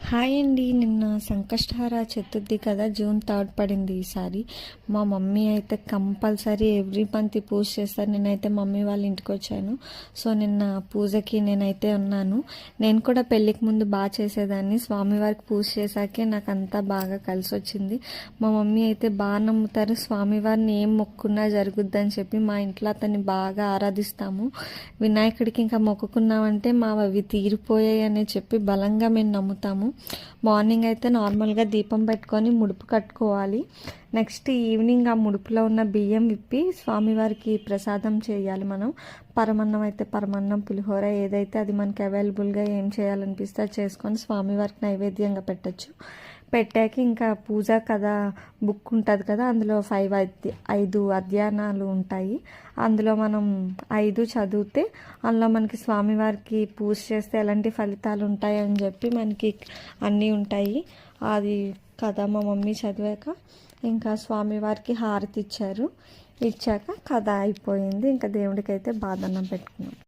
Hi అండి. నిన్న సంకష్టహార చతుర్థి కదా, జూన్ 3 పడింది ఈసారి. మా మమ్మీ అయితే కంపల్సరీ ఎవ్రీ మంత్ పూజ చేస్తారు. నేనైతే మమ్మీ వాళ్ళ ఇంటికి వచ్చాను. సో నిన్న పూజకి నేనైతే ఉన్నాను. నేను కూడా పెళ్ళికి ముందు బాగా చేసేదాన్ని. స్వామివారికి పూజ చేశాకే నాకు అంతా బాగా కలిసి వచ్చింది. మా మమ్మీ అయితే బాగా నమ్ముతారు. స్వామివారిని ఏం మొక్కున్నా జరుగుద్దని చెప్పి మా ఇంట్లో అతన్ని బాగా ఆరాధిస్తాము. వినాయకుడికి ఇంకా మొక్కుకున్నామంటే మా అవి తీరిపోయాయి అని చెప్పి బలంగా మేము నమ్ముతాము. మార్నింగ్ అయితే నార్మల్గా దీపం పెట్టుకొని ముడుపు కట్టుకోవాలి. నెక్స్ట్ ఈవినింగ్ ఆ ముడుపులో ఉన్న బియ్యం విప్పి స్వామివారికి ప్రసాదం చేయాలి. మనం పరమన్నం అయితే పరమన్నం, పులిహోర ఏదైతే అది మనకి అవైలబుల్గా ఏం చేయాలనిపిస్తే అది చేసుకొని స్వామివారికి నైవేద్యంగా పెట్టచ్చు. పెట్టాక ఇంకా పూజ కథ బుక్ ఉంటుంది కదా, అందులో 5 అధ్యాయాలు ఉంటాయి. అందులో మనం 5 చదివితే అందులో మనకి స్వామివారికి పూజ చేస్తే ఎలాంటి ఫలితాలు ఉంటాయి అని చెప్పి మనకి అన్నీ ఉంటాయి. అది కథ మా మమ్మీ చదివాక ఇంకా స్వామివారికి హారతి ఇచ్చారు. ఇచ్చాక కథ అయిపోయింది. ఇంకా దేవుడికి అయితే బాదన్నం పెట్టుకున్నాం.